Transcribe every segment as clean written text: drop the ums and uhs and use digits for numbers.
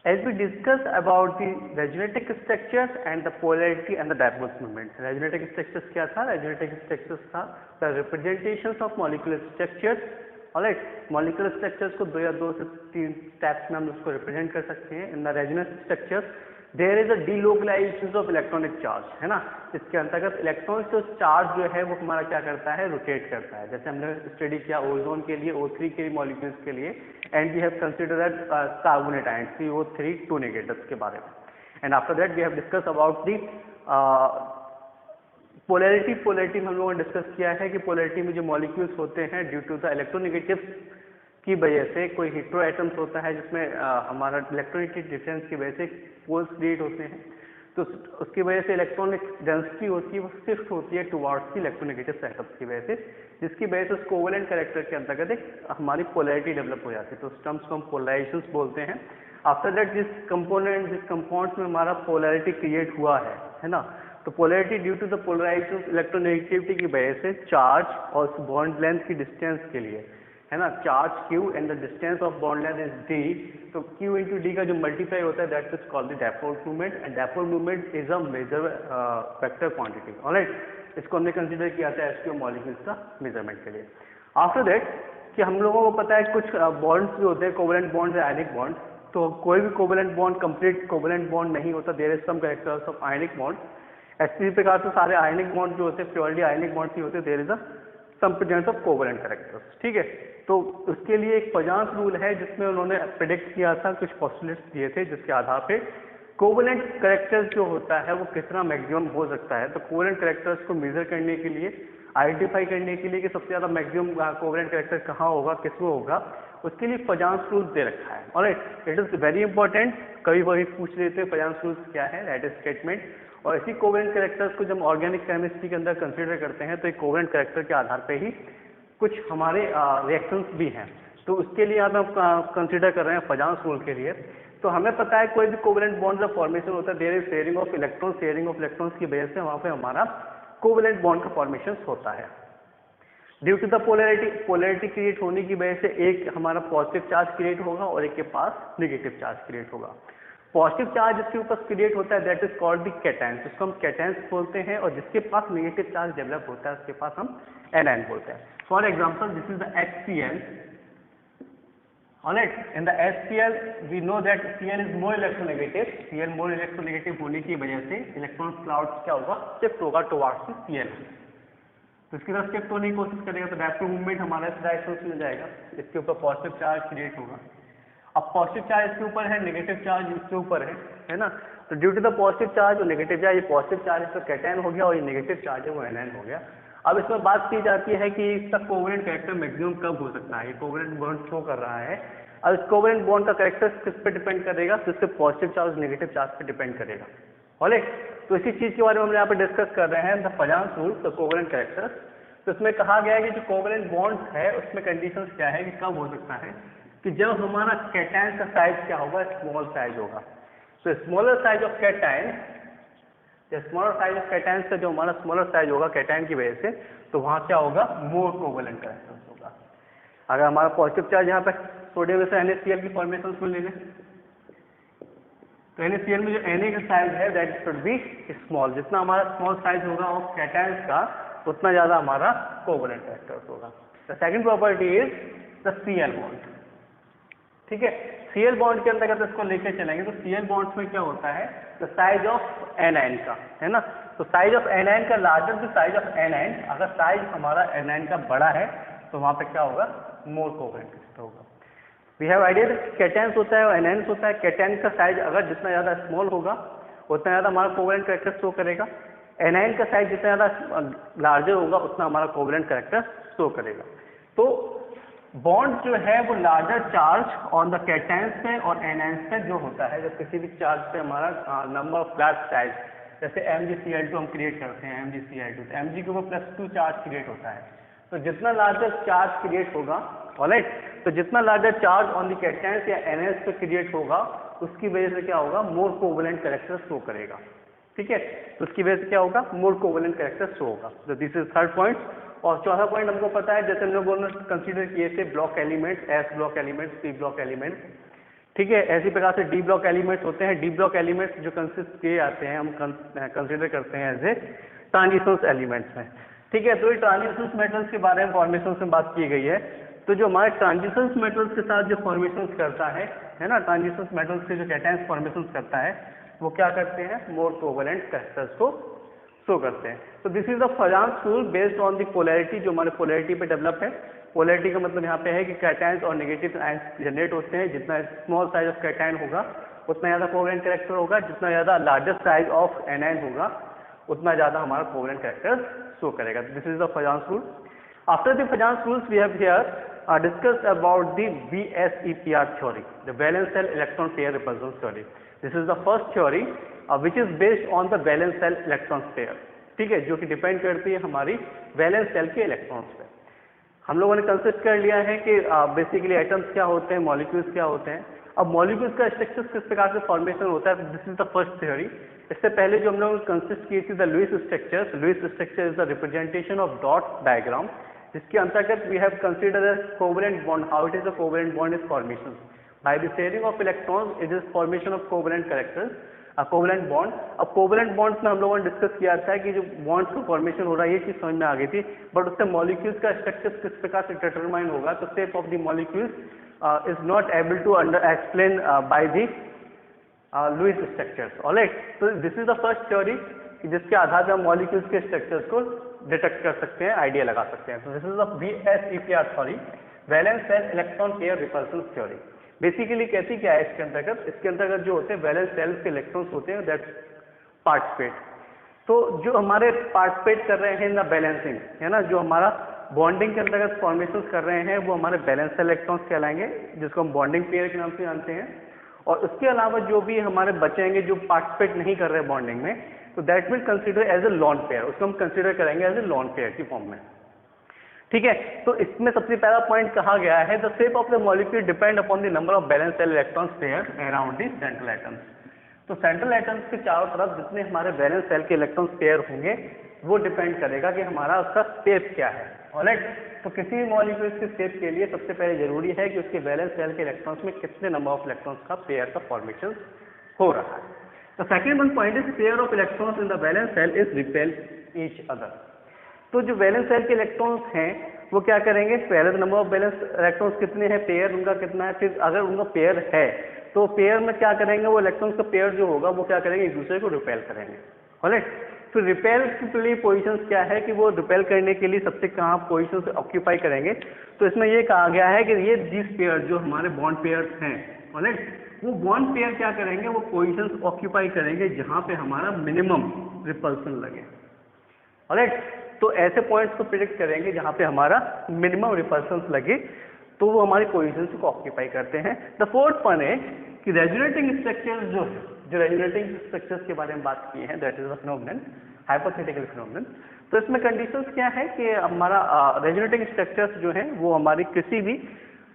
As we discussed about the resonatic structures and the polarity and the dipole movement. Resonatic structures क्या था? Resonatic structures था the representations of molecular structures. Alright, molecular structures को 2 या 2 से 3 steps में हम उसको represent कर सकते हैं. In the resonance structures, there is a delocalization of electronic charge, है ना? इसके अंतर्गत इलेक्ट्रॉन से चार्ज जो है वो हमारा क्या करता है? रोटेट करता है. जैसे हमने स्टडी किया ओजोन के लिए, O3 के मॉलिक्यूल्स के लिए, and we have considered carbonate ions CO3 2 negatives के बारे में. And after that we have discussed about the polarity. Polarity में हम लोगों ने डिस्कस किया है कि पोलैरिटी में जो मॉलिक्यूल्स होते हैं ड्यू टू द इलेक्ट्रोनेगेटिव्स की वजह से, कोई हेटेरो एटम्स होता है जिसमें हमारा इलेक्ट्रोनेगेटिव डिफरेंस की वजह से पोल्स क्रिएट होते हैं, तो उसकी वजह से इलेक्ट्रॉनिक डेंसिटी होती है वो शिफ्ट होती है टुवार्ड्स की इलेक्ट्रोनेगेटिव एटम्स की वजह से, जिसकी वजह से उस कोवेलेंट कैरेक्टर के अंतर्गत एक हमारी पोलैरिटी डेवलप हो जाती है. तो उस टर्म्स को हम पोलराइजेशंस बोलते हैं. आफ्टर दैट जिस कंपाउंड्स में हमारा पोलैरिटी क्रिएट हुआ है ना, तो polarity due to the polarisation electronegativity की वजह से चार्ज और उस बॉन्ड लेंथ की डिस्टेंस के लिए, है ना, charge Q and the distance of bond length is D, तो Q इंटू D का जो मल्टीप्लाई होता है that is called the dipole movement. And dipole movement is a major vector quantity. Alright, इसको हमने कंसीडर किया था SQ मॉलिक्यूल्स का मेजरमेंट के लिए. आफ्टर दैट कि हम लोगों को पता है कुछ बॉन्ड्स भी होते हैं, कोवेलेंट बॉन्ड्स या आयनिक बॉन्ड. तो कोई भी covalent bond complete covalent bond नहीं होता, there is some characters of ionic bond. इसी प्रकार से सारे आयनिक बॉन्ड जो होते हैं प्योरली आयनिक बॉन्ड ही होते हैं, there is a some presence of covalent characters. ठीक है, तो उसके लिए एक पजांस रूल है जिसमें उन्होंने प्रेडिक्ट किया था, कुछ पोस्टुलेट्स दिए थे जिसके आधार पे कोवेलेंट कैरेक्टर्स जो होता है वो कितना मैक्सिमम हो सकता है. तो कोवेलेंट कैरेक्टर्स को मेजर करने के लिए, आइडेंटिफाई करने के लिए कि सबसे ज्यादा मैक्सिमम कोवेलेंट कैरेक्टर कहाँ होगा, किसमें होगा, उसके लिए पजांस रूल दे रखा है. Alright, it is very important. कभी कभी पूछ लेते हैं पजांस रूल्स क्या है, दैट इज स्टेटमेंट. और इसी कोवेलेंट कैरेक्टर्स को जब ऑर्गेनिक केमिस्ट्री के अंदर कंसीडर करते हैं तो एक कोवेलेंट कैरेक्टर के आधार पे ही कुछ हमारे रिएक्शंस भी हैं. तो उसके लिए हम कंसीडर कर रहे हैं पजांस रूल के लिए. तो हमें पता है कोई भी कोवेलेंट बॉन्ड का फॉर्मेशन होता है, there is sharing of electrons की वजह से वहां पे हमारा कोवेलेंट बॉन्ड का फॉर्मेशन होता है. Due to the polarity create होने की वजह से एक हमारा पॉजिटिव चार्ज क्रिएट होगा और एक के पास नेगेटिव चार्ज क्रिएट होगा. पॉजिटिव चार्ज जिसके ऊपर क्रिएट होता है that is called the cations, उसको हम कैटायंस बोलते हैं. और जिसके पास नेगेटिव चार्ज डेवलप होता है उसके पास हम एनायन बोलते हैं. For example this is the HCl. Alright, in the HCl we know that Cl is more electronegative. Cl more electronegative होने की वजह से इलेक्ट्रॉन क्लाउड क्या होगा, शिफ्ट होगा टुवार्ड्स द Cl. तो इसकी तरफ शिफ्ट होने की कोशिश करेगा तो डायपोल मूवमेंट हमारा इस डायरेक्शन में जाएगा, इसके ऊपर पॉजिटिव चार्ज क्रिएट होगा. अब पॉजिटिव चार्ज इसके ऊपर है, नेगेटिव चार्ज इसके ऊपर है ना. तो due to the positive charge और नेगेटिव चार्ज, ये पॉजिटिव चार्ज इसका कैटायन हो गया और ये नेगेटिव चार्ज है वो एनायन हो गया. अब इसमें बात की जाती है कि इसका कोवेलेंट कैरेक्टर मैक्सिमम कब हो सकता है. ये कोवेलेंट बॉन्ड शो कर रहा है. अब इस कोवेलेंट बॉन्ड का कैरेक्टर किस पे डिपेंड करेगा, तो इसके पॉजिटिव चार्ज नेगेटिव चार्ज पे डिपेंड करेगा. ऑलराइट, तो इसी चीज के बारे में हम यहाँ पे डिस्कस कर रहे हैं, the Fajans rule, the covalent characters. तो इसमें कहा गया है कि जो कोवेलेंट बॉन्ड है उसमें कंडीशंस क्या है कि कब हो सकता है, कि जब हमारा कैटायन का साइज क्या होगा, स्मॉल साइज होगा. तो smaller size of cation, smaller size of cation से जो हमारा स्मॉलर साइज होगा कैटायन की वजह से, तो वहां क्या होगा, मोर कोवेलेंट कैरेक्टर्स होगा. अगर हमारा पॉजिटिव चार्ज यहाँ पे सोडियम से NaCl की फॉर्मेशन को ले लें, तो NaCl में जो Na का साइज है दैट शुड बी स्मॉल. जितना हमारा स्मॉल साइज होगा ऑफ कैटायन का उतना ज्यादा हमारा कोवेलेंट कैरेक्टर्स होगा. The second property is the Cl bond. ठीक है, Cl बॉन्ड के अंतर्गत इसको लेके चलेंगे तो Cl बॉन्ड्स में क्या होता है, द साइज ऑफ एनायन का, है ना. तो साइज ऑफ एनायन का larger the size of anion, अगर साइज हमारा एनायन का बड़ा है तो वहां पे क्या होगा, मोर कोवेलेंट होगा. वी हैव आइडिया कैटायंस होता है और एनायंस होता है. कैटायन का साइज अगर जितना ज्यादा स्मॉल होगा उतना ज्यादा हमारा कोवेलेंट कैरेक्टर शो करेगा. एनायन का साइज जितना ज्यादा लार्जर होगा उतना हमारा कोवेलेंट कैरेक्टर शो करेगा. तो बॉन्ड जो है वो larger charge on the cations पे और एनायंस पे जो होता है, जब किसी भी चार्ज पे हमारा नंबर ऑफ फ्लैट साइज, जैसे MgCl2 हम क्रिएट करते हैं MgCl2, तो Mg के ऊपर +2 चार्ज क्रिएट होता है. तो जितना लार्जर चार्ज क्रिएट होगा, ऑलराइट, तो जितना larger charge on the cations या एनायंस पे क्रिएट होगा उसकी वजह से क्या होगा, मोर कोवेलेंट कैरेक्टर शो करेगा. ठीक है, तो उसकी वजह से क्या होगा, मोर कोवेलेंट कैरेक्टर शो होगा. तो दिस इज थर्ड पॉइंट. और चौथा पॉइंट हमको पता है, जैसे हम लोगों ने कंसीडर किए थे block elements, S block elements, P block elements, ठीक है, ऐसी प्रकार से डी ब्लॉक एलिमेंट्स होते हैं। डी ब्लॉक एलिमेंट्स जो कंसिस्ट किए जाते हैं, हम कंसिडर करते हैं एज ए ट्रांजिशंस एलिमेंट्स में। ठीक है, तो ये ट्रांजिशंस मेटल्स के बारे में फॉर्मेशन में बात की गई है। तो जो हमारे ट्रांजिशंस मेटल्स के साथ जो फॉर्मेशंस करता है ना, ट्रांजिशंस मेटल्स के जो कैटायंस फॉर्मेशंस करता है, वो क्या करते हैं, मोर कोवेलेंट कैरेक्टर्स को शो करते हैं। तो this is the Fajans rule based on the polarity, जो हमारे पोलैरिटी पे डेवलप है। पोलैरिटी का मतलब यहाँ पे है कि कैटायंस और नेगेटिव आयंस जनरेट होते हैं। जितना स्मॉल साइज ऑफ कैटायन होगा उतना ज्यादा कोवेलेंट कैरेक्टर होगा, जितना ज्यादा लार्जेस्ट साइज ऑफ एनायन होगा उतना ज्यादा हमारा कोवेलेंट कैरेक्टर शो करेगा। This is the Fajans rule. After the Fajans rules we have here discussed about the VSEPR theory, the valence shell electron pair repulsion theory. This is the first theory which is based on the valence shell electron pair. ठीक है, जो कि depend करती है हमारी valence shell के electrons पे। हम लोगों ने कंसिडर कर लिया है कि बेसिकली एटम्स क्या होते हैं, मॉलिक्यूल्स क्या होते हैं। अब मॉलिक्यूल्स का स्ट्रक्चर किस प्रकार से फॉर्मेशन होता है, this is the first theory. इससे पहले जो हम लोगों ने कंसिडर की थी the Lewis structure. Lewis structure is the representation of dot diagram, जिसके अंतर्गत we have consider a covalent bond. How it is a covalent bond is formation by the sharing of electrons, it is formation of covalent characters, covalent bond. अब covalent bonds में हम लोगों ने discuss किया था कि जो बॉन्ड्स का फॉर्मेशन हो रहा है ये चीज समझ में आ गई थी, बट उससे मॉलिक्यूल्स का स्ट्रक्चर किस प्रकार से डिटरमाइन होगा, तो shape of the molecules is not able to explain by the Lewis structures. Alright, तो this is the first theory जिसके आधार पर हम मॉलिक्यूल्स के स्ट्रक्चर्स को डिटेक्ट कर सकते हैं, आइडिया लगा सकते हैं। तो this is the VSEPR theory, valence shell electron pair repulsion theory. Basically कहती क्या है इसके अंतर्गत, इसके अंतर्गत जो होते हैं वैलेंस सेल्स के इलेक्ट्रॉन्स होते हैं दैट पार्टिसिपेट। तो जो हमारे पार्टिसिपेट कर रहे हैं ना बैलेंसिंग, है ना, जो हमारा बॉन्डिंग के अंतर्गत फॉर्मेशन कर रहे हैं वो हमारे बैलेंस सेल इलेक्ट्रॉन्स कहलाएंगे, जिसको हम बॉन्डिंग पेयर के नाम से जानते हैं। और उसके अलावा जो भी हमारे बचेंगे जो पार्टिसिपेट नहीं कर रहे हैं बॉन्डिंग में, तो that will consider as a lone pair, उसको हम कंसीडर करेंगे एज ए लॉन पेयर की फॉर्म में। ठीक है, तो इसमें सबसे पहला पॉइंट कहा गया है the shape of the molecule depend upon the number of balance cell electrons pair around the central atoms. तो सेंट्रल एटम्स के चारों तरफ जितने हमारे बैलेंस सेल के इलेक्ट्रॉन्स पेयर होंगे वो डिपेंड करेगा कि हमारा उसका शेप क्या है। ऑलराइट, तो किसी भी मॉलिक्यूल के शेप के लिए सबसे पहले जरूरी है कि उसके बैलेंस सेल के इलेक्ट्रॉन्स में कितने नंबर ऑफ इलेक्ट्रॉन्स का पेयर का फॉर्मेशन हो रहा है। The second one point is pair of electrons in the valence cell is repel each other. तो जो वैलेंस सेल के इलेक्ट्रॉन्स हैं वो क्या करेंगे, पहले तो नंबर ऑफ बैलेंस इलेक्ट्रॉन्स कितने हैं, पेयर उनका कितना है, फिर अगर उनका पेयर है तो पेयर में क्या करेंगे, वो इलेक्ट्रॉन्स का पेयर जो होगा वो क्या करेंगे, एक दूसरे को रिपेल करेंगे। ऑलराइट, तो रिपेल के लिए पोजीशंस क्या है कि वो रिपेल करने के लिए सबसे कहाँ पोजीशंस ऑक्यूपाई करेंगे। तो इसमें ये कहा गया है कि ये दिस पेयर जो हमारे बॉन्ड पेयर्स हैं, ऑलराइट, वो बॉन्ड पेयर क्या करेंगे, वो पोजीशंस ऑक्यूपाई करेंगे जहां पे हमारा मिनिमम रिपल्सन लगे। ऑलराइट, तो ऐसे पॉइंट्स को प्रिडिक्ट करेंगे जहां पे हमारा मिनिमम रिपल्सन लगे, तो वो हमारी पोजीशंस को ऑक्यूपाई करते हैं। द फोर्थ वन है कि रेजोनेटिंग स्ट्रक्चर्स जो रेजोनेटिंग स्ट्रक्चर्स के बारे में बात की है, that is a phenomenon, hypothetical phenomenon. तो इसमें कंडीशंस क्या है कि हमारा रेजोनेटिंग स्ट्रक्चर्स जो है वो हमारी किसी भी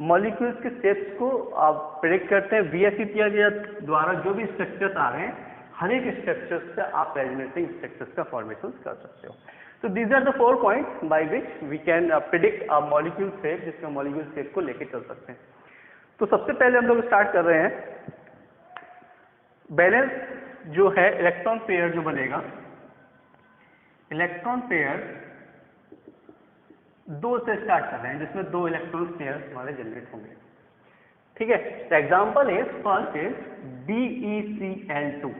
मॉलिक्यूल्स के शेप्स को आप प्रेडिक्ट करते हैं। VSEPR के द्वारा जो भी स्ट्रक्चर्स आ रहे हैं, हर एक स्ट्रक्चर्स से आप रेजोनेटिंग स्ट्रक्चर्स का फॉर्मेशन कर सकते हो। तो these are the 4 points by which we can predict a molecule shape, जिसका मॉलिक्यूल शेप को लेके चल सकते हैं। तो सबसे पहले हम लोग स्टार्ट कर रहे हैं, बैलेंस जो है इलेक्ट्रॉन पेयर जो बनेगा, इलेक्ट्रॉन पेयर 2 से स्टार्ट कर रहे हैं, जिसमें 2 इलेक्ट्रॉन पेयर हमारे जनरेट होंगे। ठीक है, the example is first is BeCl2।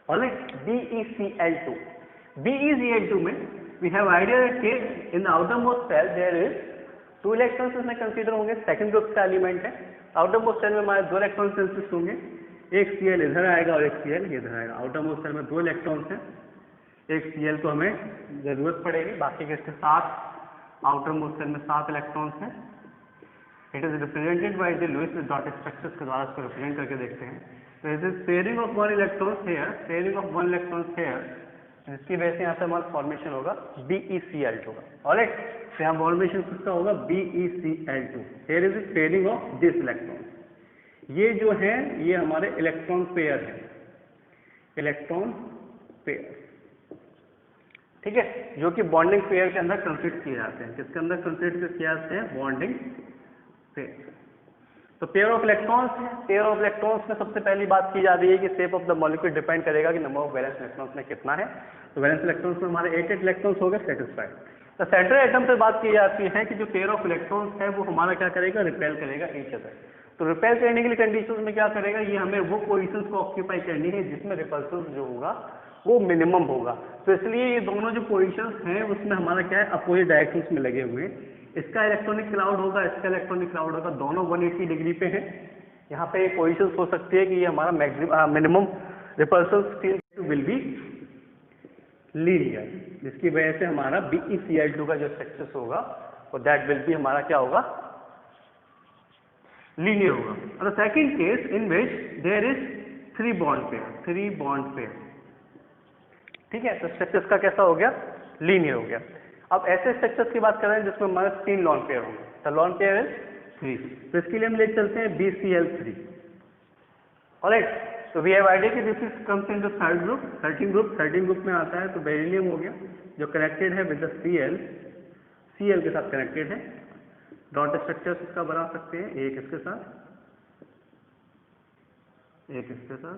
Alright, BeCl2। BeCl2 में वी हैव आइडिया कि in the outer most shell there is 2 electrons इसमें कंसीडर होंगे, सेकंड ग्रुप का एलिमेंट है। आउटर मोस्ट सेल में हमारे 2 इलेक्ट्रॉन कंसिस्ट होंगे, एक Cl इधर आएगा और एक Cl इधर आएगा। आउटर मोस्ट सेल में 2 इलेक्ट्रॉन्स हैं, एक Cl को हमें जरूरत पड़ेगी, बाकी के इसके 7 आउटर मोस्ट सेल में 7 इलेक्ट्रॉन्स हैं। It is represented by the Lewis dot structures के द्वारा इसको रिप्रेजेंट करके देखते हैं। तो it is pairing of 1 electrons here, pairing of 1 electrons here, जिसकी वजह से यहाँ से हमारा फॉर्मेशन होगा BeCl2 का। ऑलराइट, तो यहाँ फॉर्मेशन किसका होगा, BeCl2। Here is the pairing of this electron. ये जो है ये हमारे इलेक्ट्रॉन पेयर है, इलेक्ट्रॉन पेयर। ठीक है, जो कि बॉन्डिंग पेयर के अंदर कंसीडर किए जाते हैं। किसके अंदर कंसीडर किए जाते हैं, बॉन्डिंग पेयर। तो पेयर ऑफ इलेक्ट्रॉन्स है, पेयर ऑफ इलेक्ट्रॉन्स में सबसे पहली बात की जा रही है कि shape of the molecule depend करेगा कि नंबर ऑफ वैलेंस इलेक्ट्रॉन्स में कितना है। तो वैलेंस इलेक्ट्रॉन्स में हमारे 8 इलेक्ट्रॉन्स हो गए, सेटिस्फाइड। तो सेंट्रल एटम पे बात की जाती है कि जो पेयर ऑफ इलेक्ट्रॉन्स है वो हमारा क्या करेगा, रिपेल करेगा ईच अदर। तो रिपेल करने के लिए कंडीशंस में क्या करेगा, ये हमें वो पोजीशंस को ऑक्यूपाई करनी है जिसमें रिपल्सन जो होगा वो मिनिमम होगा। तो इसलिए ये दोनों जो पोजीशंस हैं उसमें हमारा क्या है, अपोजिट डायरेक्शंस में लगे हुए हैं। इसका इलेक्ट्रॉनिक क्लाउड होगा, इसका इलेक्ट्रॉनिक क्लाउड होगा, दोनों 180 डिग्री पे हैं। यहाँ पे एक पोजीशंस हो सकती है कि ये हमारा maximum minimum repulsion steel will be linear, जिसकी वजह से हमारा BeCl2 का जो स्ट्रक्चर होगा वो दैट विल बी हमारा क्या होगा, लीनियर होगा। और second case in which there is 3 bond pair, ठीक है, तो स्ट्रक्चर्स का कैसा हो गया, लीनियर हो गया। अब ऐसे स्ट्रक्चर्स की बात कर रहे हैं जिसमें हमारे 3 लॉन पेयर होंगे, तो लॉन पेयर इज 3, तो इसके लिए हम ले चलते हैं BeCl3। ऑलराइट, तो वी हैव आइडिया कि this is comes in the third group, 13 group में आता है। तो बेरिलियम हो गया जो कनेक्टेड है विद द Cl के साथ कनेक्टेड है। डॉट स्ट्रक्चर्स इसका बना सकते हैं, एक इसके साथ, एक इसके साथ,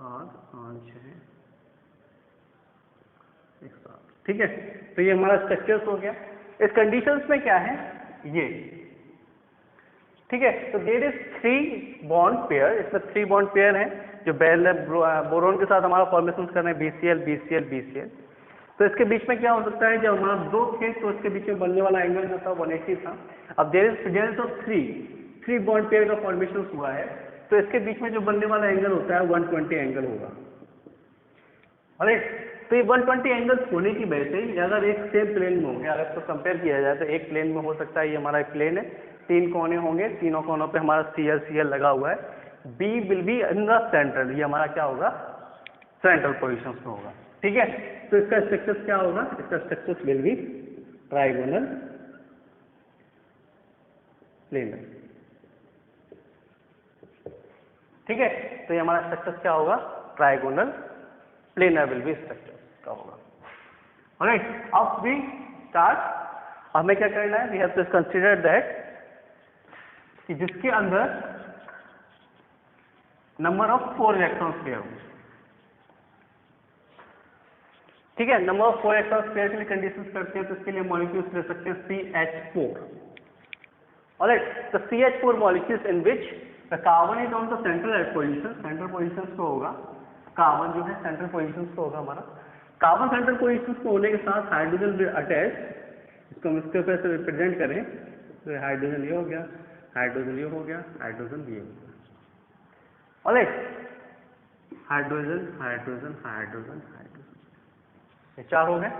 8, 5, 6 एक साथ, ठीक है। तो ये हमारा स्ट्रक्चर्स हो गया। इस कंडीशंस में क्या है ये, ठीक है। तो देयर इज 3 बॉन्ड पेयर, इसमें 3 बॉन्ड पेयर हैं जो बोरोन के साथ हमारा फॉर्मेशन कर रहे हैं, BCl। तो इसके बीच में क्या हो सकता है, जब हमारा 2 थे तो इसके बीच में बनने वाला एंगल जो था 180 था। अब there is presence of 3 bond pair का फॉर्मेशन हुआ है, तो इसके बीच में जो बनने वाला एंगल होता है 120 एंगल होगा। ऑलराइट, तो ये 120 एंगल्स होने की वजह से अगर एक सेम प्लेन में होंगे, अगर इसको कंपेयर किया जाए तो एक प्लेन में हो सकता है, ये हमारा एक प्लेन है, 3 कोने होंगे, तीनों कोनों पे हमारा Cl लगा हुआ है, B will be in the central, ये हमारा क्या होगा, सेंट्रल पोजीशंस में होगा, ठीक है। तो इसका स्ट्रक्चर क्या होगा, इसका structure will B trigonal planar, ठीक है। तो ये हमारा स्ट्रक्चर क्या होगा, trigonal planar will be structure का होगा। ऑलराइट, अब वी स्टार्ट। हमें क्या करना है, we have to consider that कि जिसके अंदर नंबर ऑफ 4 इलेक्ट्रॉन्स पेयर होंगे, ठीक है। नंबर ऑफ 4 इलेक्ट्रॉन्स पेयर के लिए कंडीशंस करते हैं, तो इसके लिए मॉलिक्यूल्स ले सकते हैं CH4। ऑलराइट, तो CH4 molecules in which the carbon is on the central position, central positions को होगा, कार्बन जो है सेंट्रल पोजीशंस को होगा हमारा। कार्बन सेंट्रल पोजीशंस को होने के साथ हाइड्रोजन भी अटैच, इसको हम इसके ऊपर से रिप्रेजेंट करें तो हाइड्रोजन ये हो गया, हाइड्रोजन ये हो गया, हाइड्रोजन ये हो गया। Alright, hydrogen hydrogen hydrogen hydrogen, ये 4 हो गए।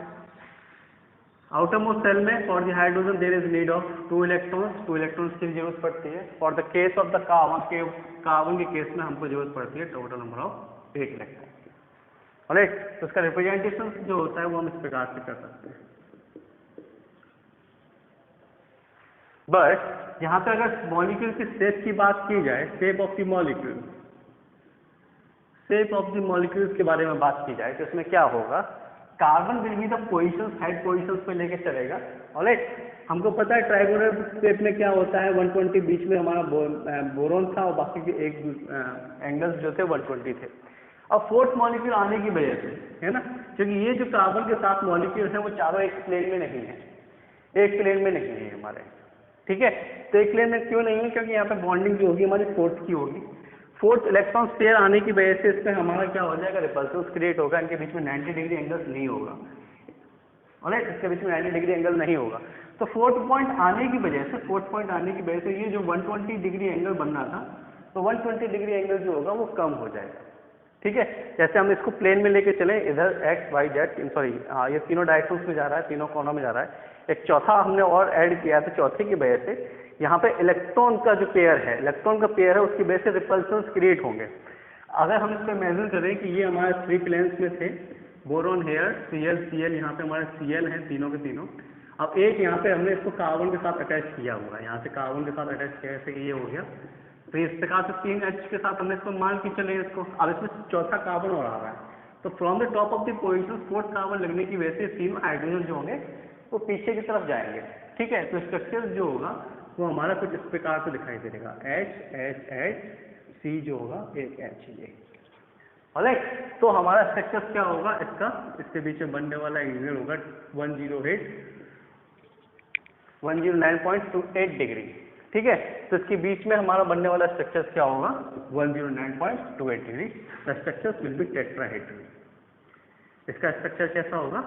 आउटर मोस्ट सेल में for the hydrogen there is need of 2 electrons, 2 electrons की जरूरत पड़ती है। For the case of the carbon के केस में हमको जरूरत पड़ती है total number of 8 electron. Alright, तो इसका रिप्रेजेंटेशन जो होता है वो हम इस प्रकार से कर सकते हैं। बट यहां पे अगर मॉलिक्यूल की शेप की बात की जाए, shape of the molecule, shape of the molecules के बारे में बात की जाए तो इसमें क्या होगा, carbon will be the positions, head positions पे लेके चलेगा। ऑलराइट, हमको पता है ट्राइगोनल शेप में क्या होता है, 120 बीच में हमारा बोरोन था और बाकी के एक एंगल्स जो थे 120 थे। अब 4th मॉलिक्यूल आने की वजह से, है ना, क्योंकि ये जो कार्बन के साथ मॉलिक्यूल है वो चारों एक प्लेन में नहीं है, एक प्लेन में नहीं है हमारे, ठीक है। तो एक प्लेन में क्यों नहीं है, क्योंकि यहाँ पे बॉन्डिंग जो होगी हमारी 4th की होगी। 4th इलेक्ट्रॉन पेयर आने की वजह से इसमें हमारा क्या हो जाएगा, रिपल्सन क्रिएट होगा, इनके बीच में 90 डिग्री एंगल नहीं होगा। ऑलराइट, इसके बीच में 90 डिग्री एंगल नहीं होगा। तो 4th पॉइंट आने की वजह से, 4th पॉइंट आने की वजह से ये जो 120 डिग्री एंगल बनना था, तो 120 डिग्री एंगल जो होगा वो कम हो जाएगा, ठीक है। जैसे हम इसको प्लेन में लेके चले, इधर x y z, सॉरी हाँ, ये तीनों डायरेक्शंस में जा रहा है, तीनों कोनों में जा रहा है। एक चौथा हमने और ऐड किया, तो चौथे की वजह से यहाँ पे इलेक्ट्रॉन का जो पेयर है, इलेक्ट्रॉन का पेयर है, उसकी वजह से रिपल्सन्स क्रिएट होंगे। अगर हम इसको इमेजिन करें कि ये हमारे 3 प्लेन्स में थे, बोरोन हेयर, Cl, यहाँ पे हमारे Cl हैं तीनों के तीनों। अब एक यहाँ पे हमने इसको कार्बन के साथ अटैच किया हुआ है, यहाँ से कार्बन के साथ अटैच किया, जैसे ये हो गया। तो इस प्रकार से 3 H के साथ हमने इसको मान के चले इसको। अब इसमें चौथा कार्बन और आ रहा है, तो from the top of the position 4th carbon लगने की वजह से तीनों हाइड्रोजन जो होंगे वो पीछे की तरफ जाएंगे, ठीक है। तो स्ट्रक्चर जो होगा वो हमारा कुछ इस प्रकार से दिखाई दे देगा, एच एच एच सी जो होगा एक एच ये। ऑलराइट, तो हमारा स्ट्रक्चर क्या होगा इसका, इसके बीच में बनने वाला एंगल होगा 109.28 डिग्री। ठीक है, तो इसके बीच में हमारा बनने वाला स्ट्रक्चर क्या होगा 109.28 degree. The structure will be tetrahedral. इसका स्ट्रक्चर कैसा होगा,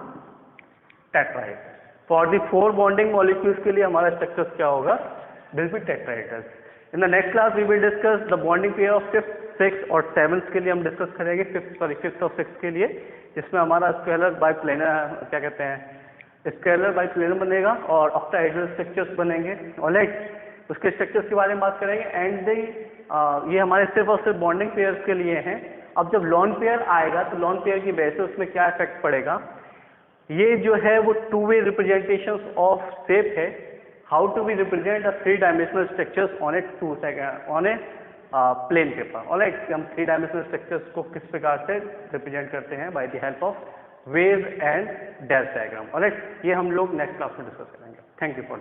tetrahedral. For the 4 bonding molecules के लिए हमारा स्ट्रक्चर क्या होगा, will be tetrahedral. In the next class we will discuss the bonding pair of 5th, 6th और 7th के लिए हम डिस्कस करेंगे, 5th और 6th के लिए, जिसमें हमारा स्केलर बाय प्लेनर क्या कहते हैं, स्केलर बाय प्लेनर बनेगा और ऑक्टाहेड्रल स्ट्रक्चर्स बनेंगे। ऑलराइट, उसके स्ट्रक्चर्स के बारे में बात करेंगे। एंड ये हमारे सिर्फ और सिर्फ बॉन्डिंग पेयर्स के लिए हैं। अब जब लॉन पेयर आएगा तो लॉन पेयर की वजह से उसमें क्या इफेक्ट पड़ेगा, ये जो है वो 2-वे रिप्रेजेंटेशन ऑफ शेप है। How to be represent 3 dimensional structures on a plain paper. Alright, हम 3 डायमेंशनल स्ट्रक्चर्स को किस प्रकार से रिप्रेजेंट करते हैं, by the help of wave and dash diagram. Alright, ये हम लोग नेक्स्ट क्लास में डिस्कस करेंगे। Thank you for